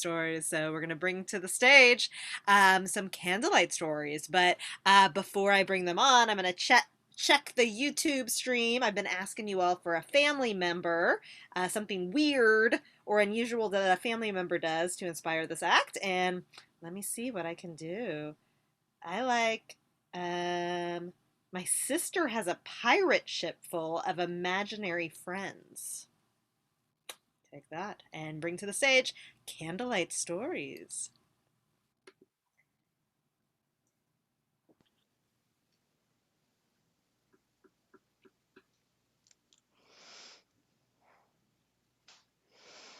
stories. So we're going to bring to the stage some Candlelight stories. But before I bring them on, I'm going to check the YouTube stream. I've been asking you all for a family member, something weird or unusual that a family member does to inspire this act. And let me see what I can do. I like, my sister has a pirate ship full of imaginary friends. Take that and bring to the stage Candlelight Stories.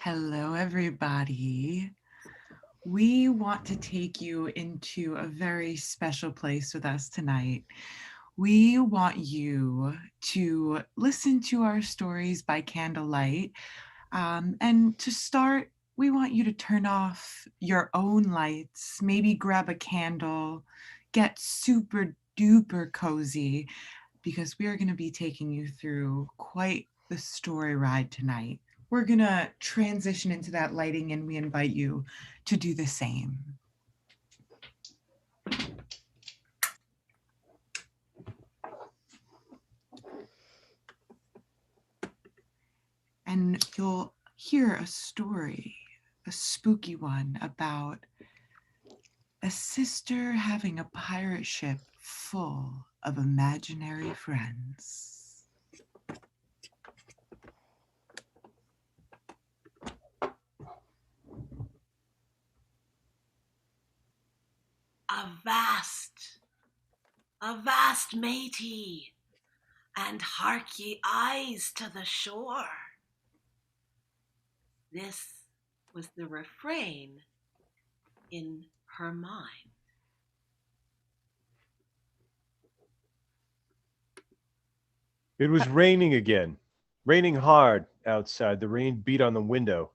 Hello, everybody. We want to take you into a very special place with us tonight. We want you to listen to our stories by candlelight. And to start, we want you to turn off your own lights, maybe grab a candle, get super duper cozy, because we are going to be taking you through quite the story ride tonight. We're going to transition into that lighting, and we invite you to do the same. And you'll hear a story, a spooky one, about a sister having a pirate ship full of imaginary friends. Avast, matey, and hark ye eyes to the shore. This was the refrain in her mind. It was raining again, raining hard outside. The rain beat on the window.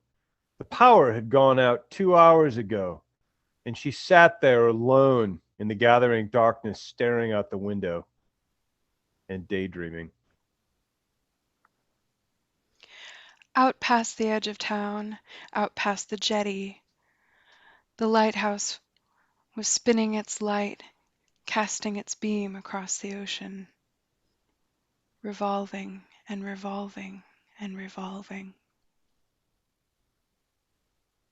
The power had gone out 2 hours ago, and she sat there alone in the gathering darkness, staring out the window and daydreaming. Out past the edge of town, out past the jetty, the lighthouse was spinning its light, casting its beam across the ocean, revolving and revolving and revolving.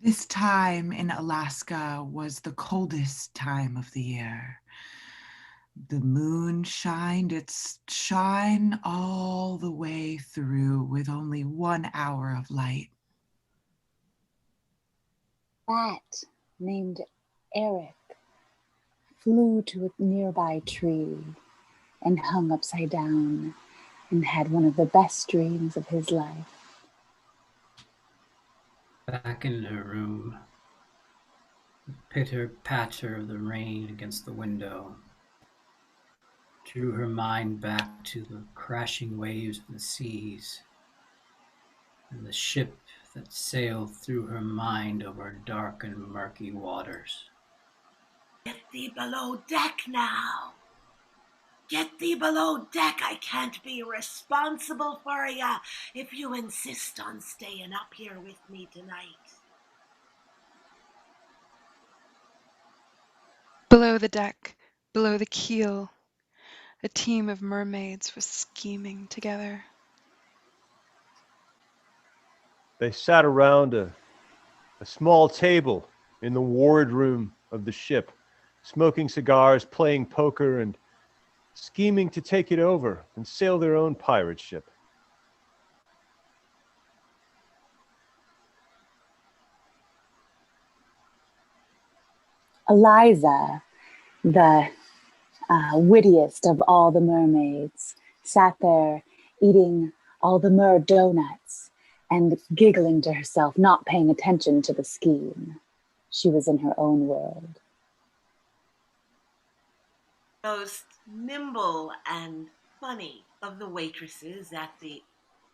This time in Alaska was the coldest time of the year. The moon shined its shine all the way through with only 1 hour of light. Bat named Eric flew to a nearby tree and hung upside down and had one of the best dreams of his life. Back in her room, the pitter-patter of the rain against the window drew her mind back to the crashing waves of the seas and the ship that sailed through her mind over dark and murky waters. Get thee below deck now. Get thee below deck. I can't be responsible for ya if you insist on staying up here with me tonight. Below the deck, below the keel, a team of mermaids was scheming together. They sat around a small table in the wardroom of the ship, smoking cigars, playing poker, and scheming to take it over and sail their own pirate ship. Eliza, the wittiest of all the mermaids, sat there eating all the mer donuts and giggling to herself, not paying attention to the scheme. She was in her own world. Most nimble and funny of the waitresses at the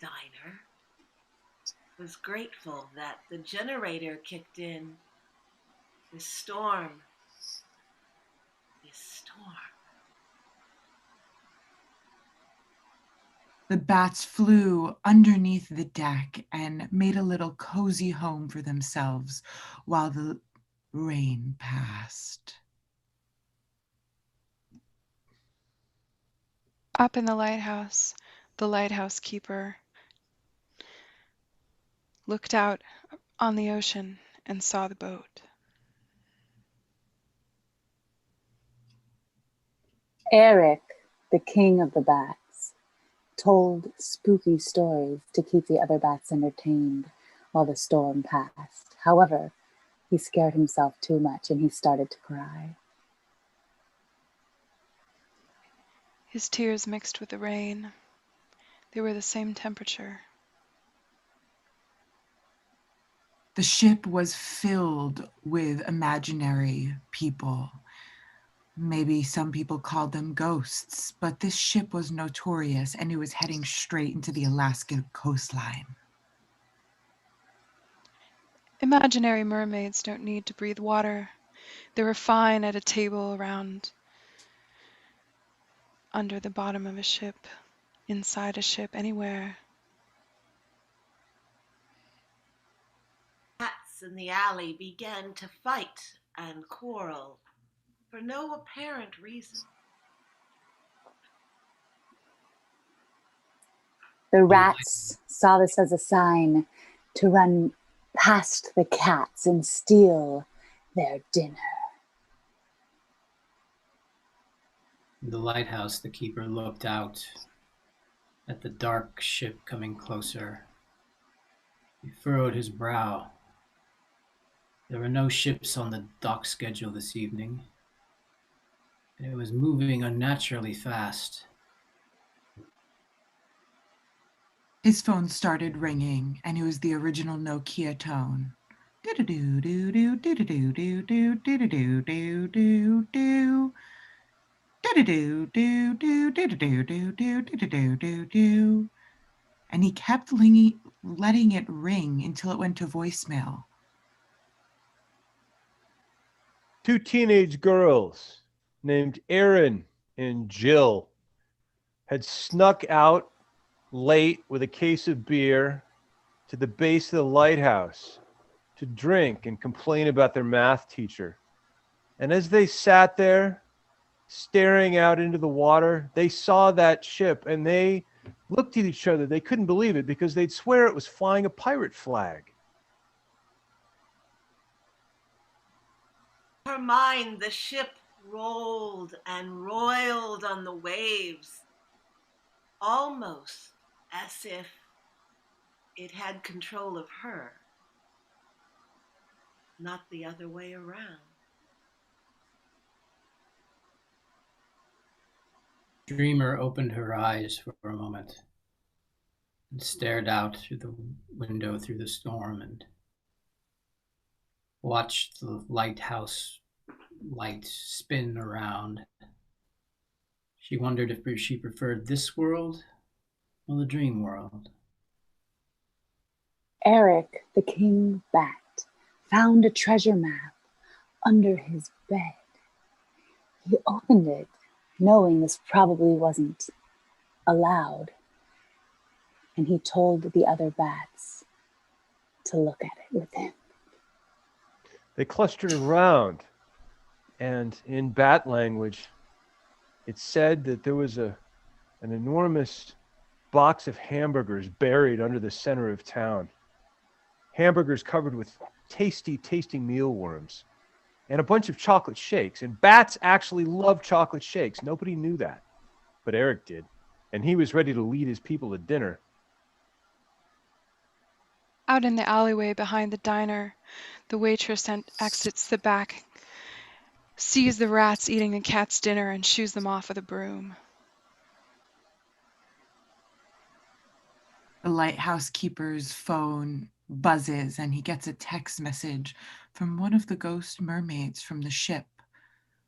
diner was grateful that the generator kicked in. This storm. The bats flew underneath the deck and made a little cozy home for themselves while the rain passed. Up in the lighthouse keeper looked out on the ocean and saw the boat. Eric, the king of the bats, told spooky stories to keep the other bats entertained while the storm passed. However, he scared himself too much and he started to cry. His tears mixed with the rain. They were the same temperature. The ship was filled with imaginary people. Maybe some people called them ghosts, but this ship was notorious and it was heading straight into the Alaska coastline. Imaginary mermaids don't need to breathe water. They were fine at a table around under the bottom of a ship, inside a ship, anywhere. Cats in the alley began to fight and quarrel for no apparent reason. The rats saw this as a sign to run past the cats and steal their dinner. In the lighthouse, the keeper looked out at the dark ship coming closer. He furrowed his brow. There were no ships on the dock schedule this evening, and it was moving unnaturally fast. His phone started ringing, and it was the original Nokia tone. Do-do-do-do-do, do-do-do-do-do, do-do-do-do-do-do. Do-do-do-do-do, do-do-do-do-do, do-do-do-do-do. And he kept letting it ring until it went to voicemail. 2 teenage girls named Erin and Jill had snuck out late with a case of beer to the base of the lighthouse to drink and complain about their math teacher. And as they sat there staring out into the water, they saw that ship and they looked at each other. They couldn't believe it because they'd swear it was flying a pirate flag. In her mind, the ship rolled and roiled on the waves, almost as if it had control of her, not the other way around. Dreamer opened her eyes for a moment and stared out through the window through the storm and watched the lighthouse light spin around. She wondered if she preferred this world or the dream world. Eric, the king bat, found a treasure map under his bed. He opened it, knowing this probably wasn't allowed, and he told the other bats to look at it with him. They clustered around, and in bat language, it said that there was an enormous box of hamburgers buried under the center of town. Hamburgers covered with tasty, tasty mealworms and a bunch of chocolate shakes. And bats actually love chocolate shakes. Nobody knew that, but Eric did. And he was ready to lead his people to dinner. Out in the alleyway behind the diner, the waitress exits the back, sees the rats eating the cat's dinner, and shoos them off with a broom. The lighthouse keeper's phone buzzes and he gets a text message from one of the ghost mermaids from the ship,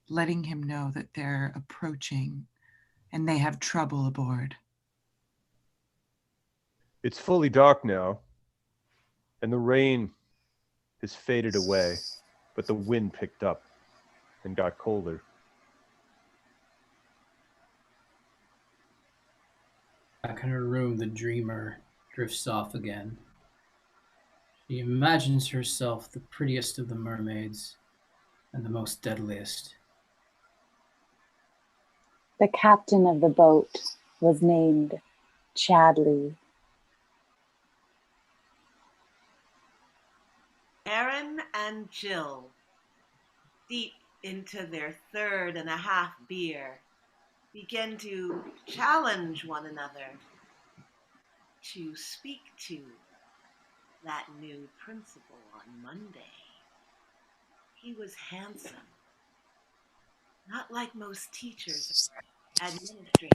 letting him know that they're approaching and they have trouble aboard. It's fully dark now, and the rain has faded away, but the wind picked up and got colder. Back in her room, the dreamer drifts off again. She imagines herself the prettiest of the mermaids and the most deadliest. The captain of the boat was named Chadley. Aaron and Jill, deep into their third and a half beer, begin to challenge one another to speak to that new principal on Monday. He was handsome, not like most teachers or administrators.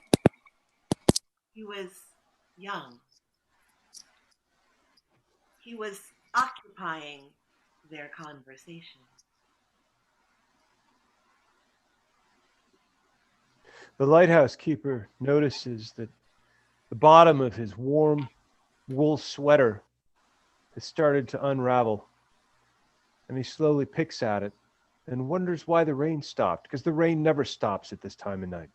He was young. He was occupying their conversation. The lighthouse keeper notices that the bottom of his warm wool sweater has started to unravel, and he slowly picks at it and wonders why the rain stopped, because the rain never stops at this time of night.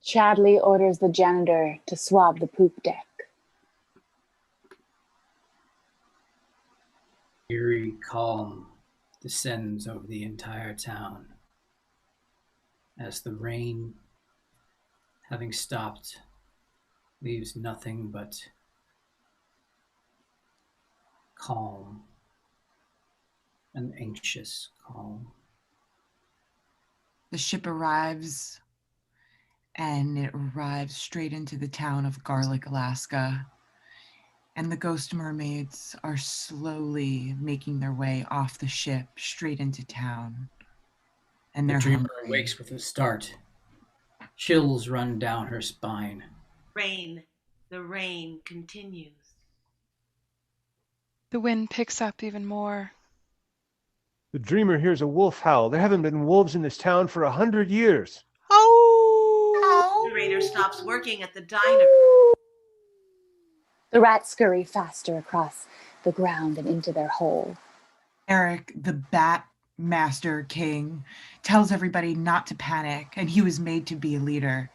Chadley orders the janitor to swab the poop deck. Eerie calm descends over the entire town as the rain, having stopped, leaves nothing but calm, an anxious calm. The ship arrives, and it arrives straight into the town of Garlic, Alaska. And the ghost mermaids are slowly making their way off the ship straight into town. And The they're dreamer hungry. awakes with a start. Chills run down her spine. Rain, the rain continues. The wind picks up even more. The dreamer hears a wolf howl. There haven't been wolves in this town for 100 years. Oh! The narrator stops working at the diner. The rats scurry faster across the ground and into their hole. Eric, the Bat Master King, tells everybody not to panic, and he was made to be a leader.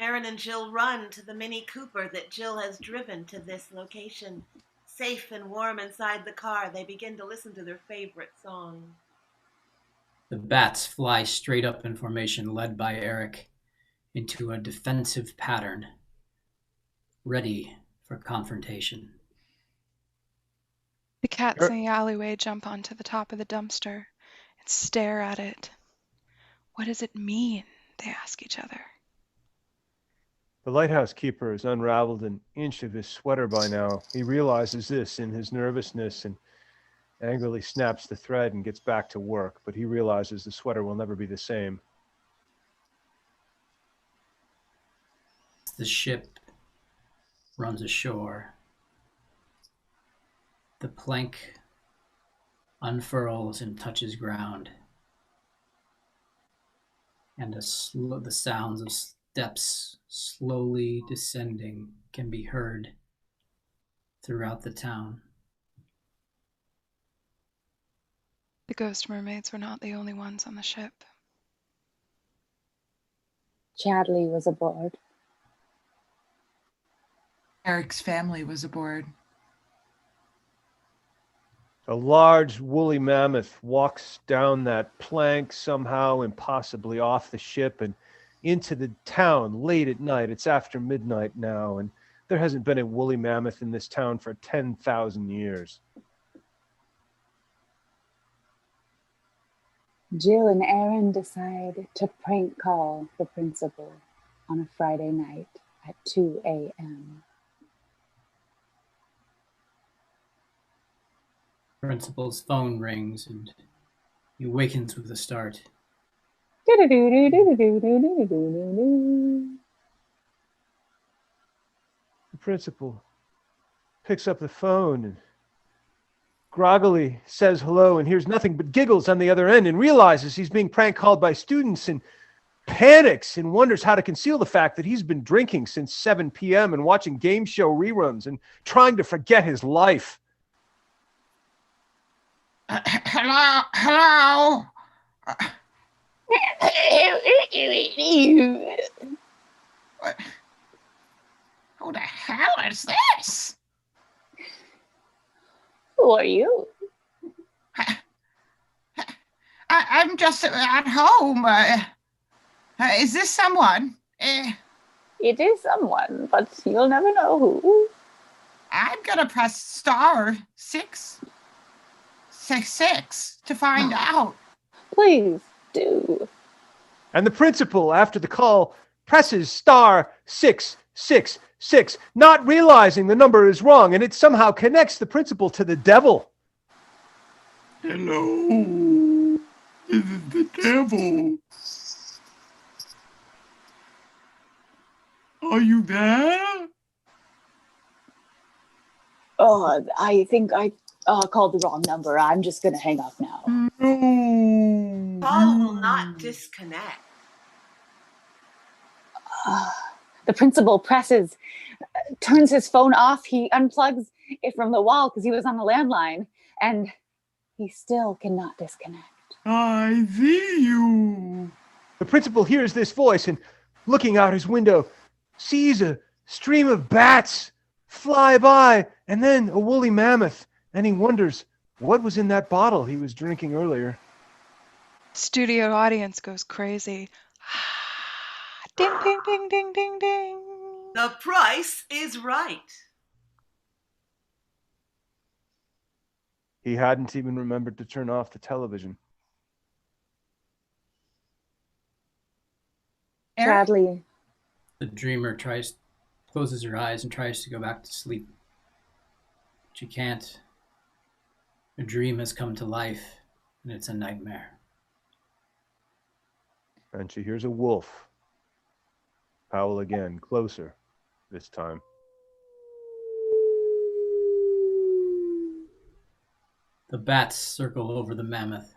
Aaron and Jill run to the Mini Cooper that Jill has driven to this location. Safe and warm inside the car, they begin to listen to their favorite song. The bats fly straight up in formation, led by Eric, into a defensive pattern, ready for confrontation. The cats in the alleyway jump onto the top of the dumpster and stare at it. What does it mean? They ask each other. The lighthouse keeper has unraveled an inch of his sweater by now. He realizes this in his nervousness and angrily snaps the thread and gets back to work, but he realizes the sweater will never be the same. The ship runs ashore. The plank unfurls and touches ground, and the sounds of steps slowly descending can be heard throughout the town. The ghost mermaids were not the only ones on the ship. Chadley was aboard. Eric's family was aboard. A large woolly mammoth walks down that plank somehow impossibly off the ship and into the town late at night. It's after midnight now, and there hasn't been a woolly mammoth in this town for 10,000 years. Jill and Aaron decide to prank call the principal on a Friday night at 2 a.m. Principal's phone rings and he awakens with a start. The principal picks up the phone and groggily says hello and hears nothing but giggles on the other end and realizes he's being prank called by students and panics and wonders how to conceal the fact that he's been drinking since 7 p.m. and watching game show reruns and trying to forget his life. Hello? What? Who the hell is this? Who are you? I'm just at home. Is this someone? It is someone, but you'll never know who. I'm gonna press star 666 to find out. Please do. And the principal, after the call, presses star 666, not realizing the number is wrong, and it somehow connects the principal to the devil. Hello, this is the devil. Are you there? Oh, I think I called the wrong number. I'm just gonna hang up now. No. Call will not disconnect. The principal turns his phone off. He unplugs it from the wall because he was on the landline, and he still cannot disconnect. I see you. The principal hears this voice and, looking out his window, sees a stream of bats fly by and then a woolly mammoth, and he wonders what was in that bottle he was drinking earlier. Studio audience goes crazy. Ding, ding, ding, ding, ding, ding. The price is right. He hadn't even remembered to turn off the television. Sadly, The dreamer closes her eyes and tries to go back to sleep. She can't. Her dream has come to life, and it's a nightmare. And she hears a wolf howl again, closer this time. The bats circle over the mammoth.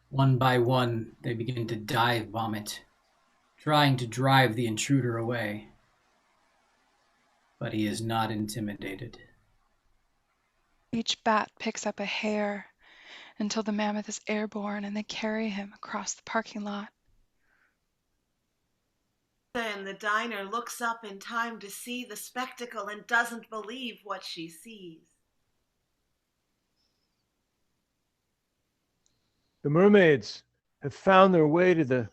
One by one, they begin to dive vomit, trying to drive the intruder away. But he is not intimidated. Each bat picks up a hair until the mammoth is airborne and they carry him across the parking lot. Then the diner looks up in time to see the spectacle and doesn't believe what she sees. The mermaids have found their way to the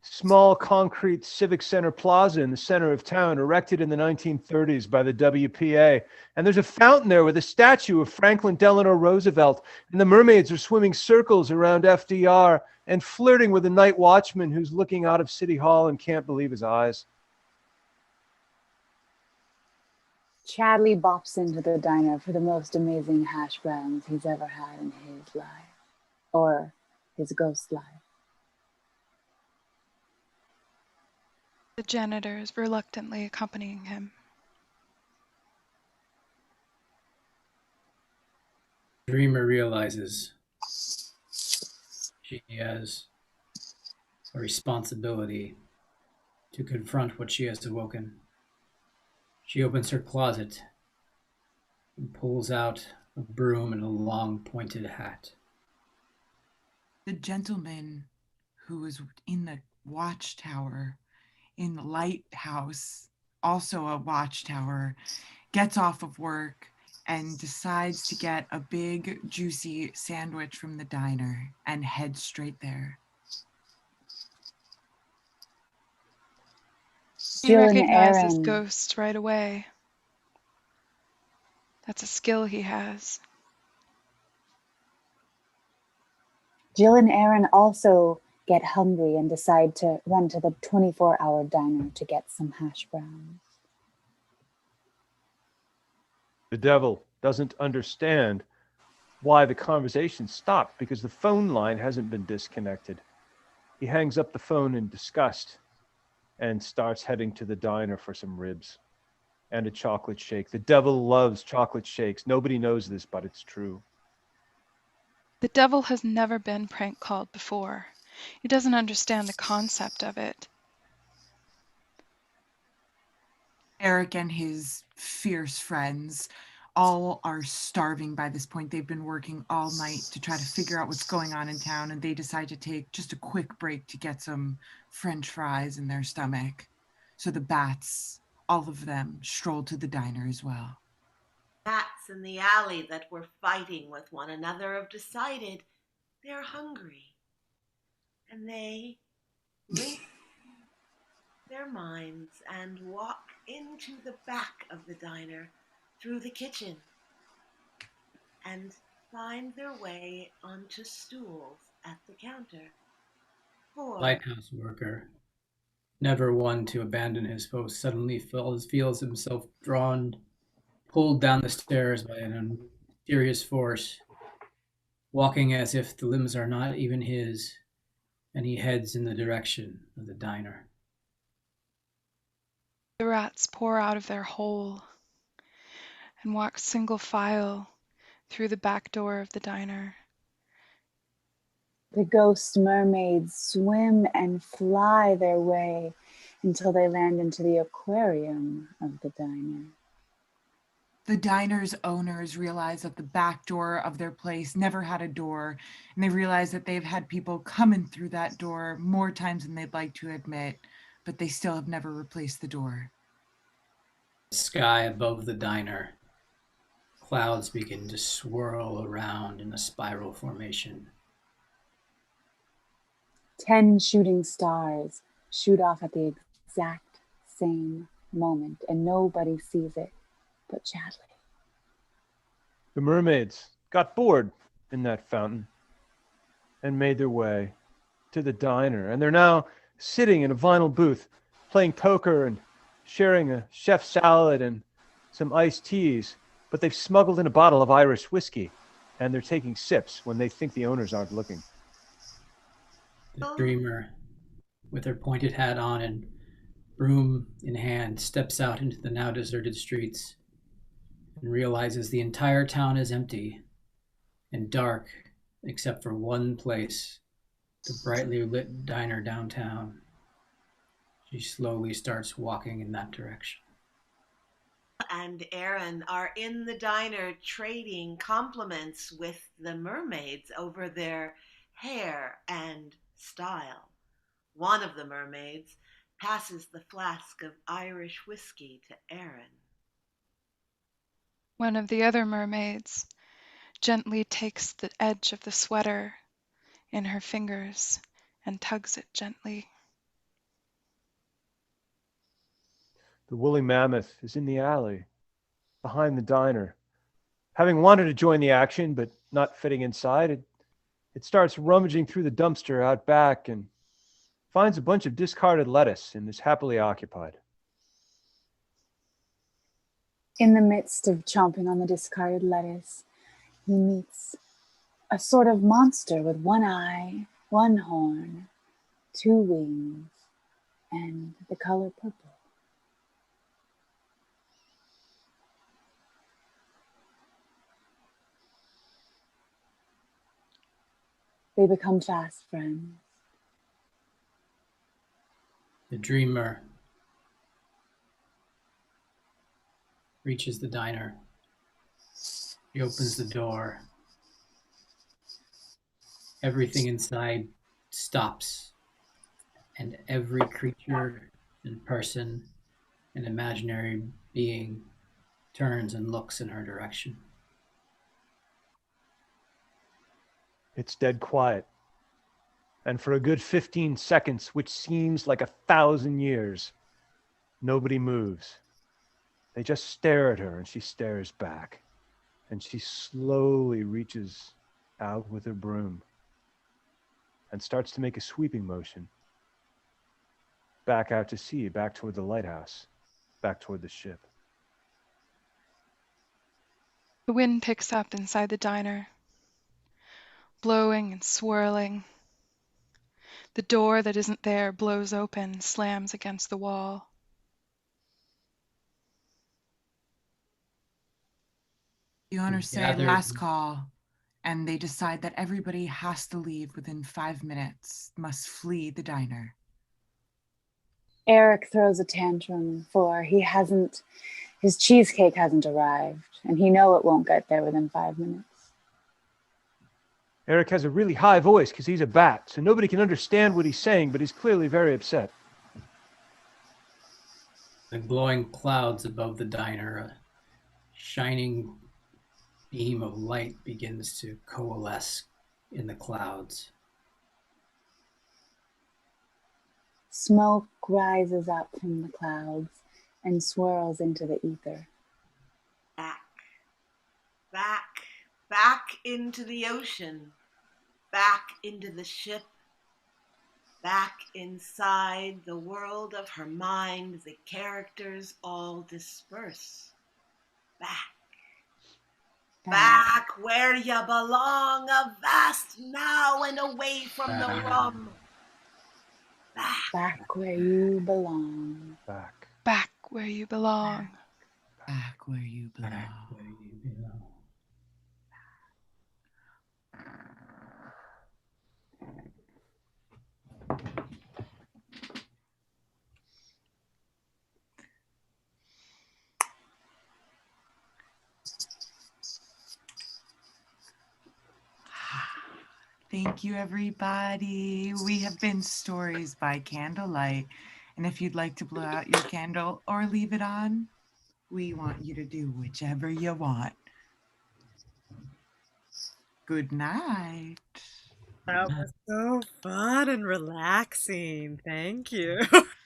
small concrete civic center plaza in the center of town, erected in the 1930s by the WPA. And there's a fountain there with a statue of Franklin Delano Roosevelt. And the mermaids are swimming circles around FDR and flirting with a night watchman who's looking out of City Hall and can't believe his eyes. Chadley bops into the diner for the most amazing hash browns he's ever had in his life. Or his ghost life. The janitors reluctantly accompanying him. Dreamer realizes she has a responsibility to confront what she has awoken. She opens her closet and pulls out a broom and a long pointed hat. The gentleman who was in the watchtower, in the lighthouse, also a watchtower, gets off of work and decides to get a big, juicy sandwich from the diner and heads straight there. He Jill and recognizes Aaron. ghosts right away. That's a skill he has. Jill and Aaron also get hungry and decide to run to the 24-hour diner to get some hash browns. The devil doesn't understand why the conversation stopped because the phone line hasn't been disconnected. He hangs up the phone in disgust and starts heading to the diner for some ribs and a chocolate shake. The devil loves chocolate shakes. Nobody knows this, but it's true. The devil has never been prank called before. He doesn't understand the concept of it. Eric and his fierce friends all are starving by this point. They've been working all night to try to figure out what's going on in town, and they decide to take just a quick break to get some French fries in their stomach. So the bats, all of them, stroll to the diner as well. Bats in the alley that were fighting with one another have decided they're hungry. And they link their minds and walk into the back of the diner through the kitchen and find their way onto stools at the counter. Lighthouse worker, never one to abandon his post, suddenly feels himself drawn, pulled down the stairs by an mysterious force, walking as if the limbs are not even his, and he heads in the direction of the diner. The rats pour out of their hole and walk single file through the back door of the diner. The ghost mermaids swim and fly their way until they land into the aquarium of the diner. The diner's owners realize that the back door of their place never had a door, and they realize that they've had people coming through that door more times than they'd like to admit, but they still have never replaced the door. The sky above the diner, clouds begin to swirl around in a spiral formation. 10 shooting stars shoot off at the exact same moment, and nobody sees it but Chadley. The mermaids got bored in that fountain and made their way to the diner. And they're now sitting in a vinyl booth, playing poker and sharing a chef salad and some iced teas. But they've smuggled in a bottle of Irish whiskey, and they're taking sips when they think the owners aren't looking. The dreamer, with her pointed hat on and broom in hand, steps out into the now deserted streets and realizes the entire town is empty and dark except for one place, the brightly lit diner downtown. She slowly starts walking in that direction. And Aaron are in the diner trading compliments with the mermaids over their hair and style. One of the mermaids passes the flask of Irish whiskey to Aaron. One of the other mermaids gently takes the edge of the sweater in her fingers and tugs it gently. The woolly mammoth is in the alley behind the diner. Having wanted to join the action but not fitting inside, it starts rummaging through the dumpster out back and finds a bunch of discarded lettuce and is happily occupied. In the midst of chomping on the discarded lettuce, he meets a sort of monster with one eye, one horn, 2 wings, and the color purple. They become fast friends. The dreamer reaches the diner. He opens the door. Everything inside stops, and every creature and person and imaginary being turns and looks in her direction. It's dead quiet. And for a good 15 seconds, which seems like 1,000 years, nobody moves. They just stare at her, and she stares back. And she slowly reaches out with her broom and starts to make a sweeping motion. Back out to sea, back toward the lighthouse, back toward the ship. The wind picks up inside the diner, blowing and swirling. The door that isn't there blows open, slams against the wall. The owners say last call, and they decide that everybody has to leave within 5 minutes, must flee the diner. Eric throws a tantrum, for he hasn't His cheesecake hasn't arrived, and he know it won't get there within 5 minutes. Eric has a really high voice because he's a bat, so nobody can understand what he's saying, but he's clearly very upset. The glowing clouds above the diner, a shining beam of light begins to coalesce in the clouds. Smoke rises up from the clouds and swirls into the ether. Back into the ocean, back into the ship, back inside the world of her mind. The characters all disperse. Back where you belong, avast now and away from the rum. Back where you belong. Back where you belong. Back where you belong. Back where you belong. Thank you, everybody. We have been Stories by Candlelight. And if you'd like to blow out your candle or leave it on, we want you to do whichever you want. Good night. That was so fun and relaxing. Thank you.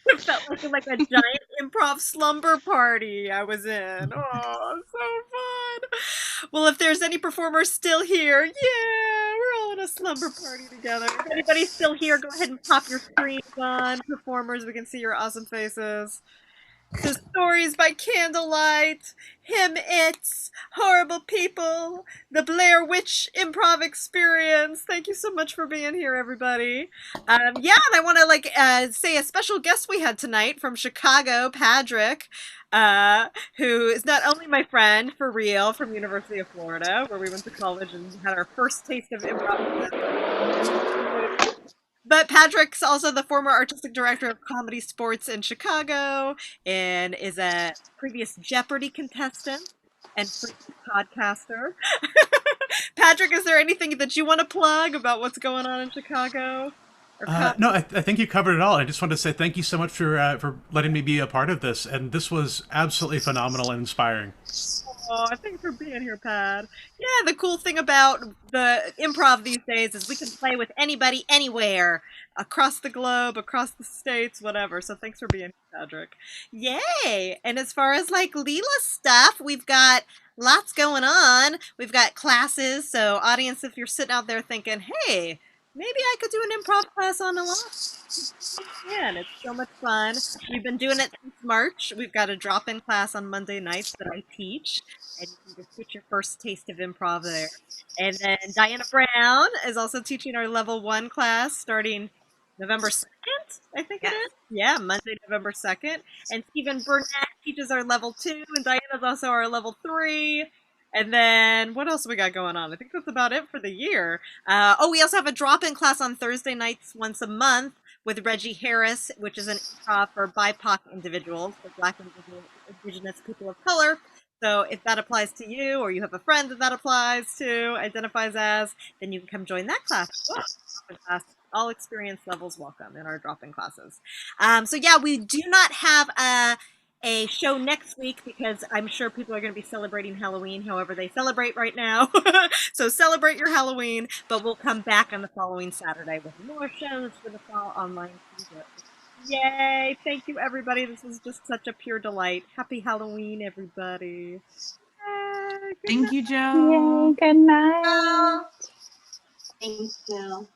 It felt like a giant improv slumber party I was in. Oh, so fun. Well, if there's any performers still here, yeah, we're all in a slumber party together. If anybody's still here, go ahead and pop your screens on. Performers, we can see your awesome faces. So Stories by Candlelight, Him It's, Horrible People, the Blair Witch Improv Experience. Thank you so much for being here, everybody. And I want to say a special guest we had tonight from Chicago, Patrick, who is not only my friend for real from University of Florida, where we went to college and had our first taste of improv. But Patrick's also the former artistic director of comedy sports in Chicago and is a previous Jeopardy contestant and podcaster. Patrick, is there anything that you want to plug about what's going on in Chicago? No, I think you covered it all. I just wanted to say thank you so much for letting me be a part of this. And this was absolutely phenomenal and inspiring. Oh, thanks for being here, Pat. Yeah, the cool thing about the improv these days is we can play with anybody, anywhere, across the globe, across the states, whatever. So thanks for being here, Patrick. Yay! And as far as Leela stuff, we've got lots going on. We've got classes. So audience, if you're sitting out there thinking, hey, maybe I could do an improv class on a lot. Yeah, and it's so much fun. We've been doing it since March. We've got a drop-in class on Monday nights that I teach, and you can just get your first taste of improv there. And then Diana Brown is also teaching our level 1 class starting November 2nd, I think it is. Yeah, Monday, November 2nd. And Stephen Burnett teaches our level 2, and Diana's also our level 3. And then what else we got going on? I think that's about it for the year. We also have a drop-in class on Thursday nights once a month with Reggie Harris, which is an improv for BIPOC individuals, for Black and Indigenous people of color. So if that applies to you, or you have a friend that applies to, identifies as, then you can come join that class. All experience levels welcome in our drop-in classes. We do not have a show next week because I'm sure people are going to be celebrating Halloween however they celebrate right now. So celebrate your Halloween, but we'll come back on the following Saturday with more shows for the fall online season. Yay! Thank you, everybody. This was just such a pure delight. Happy Halloween, everybody. Yay, Thank you, Joe. Yay, good night. Thank you.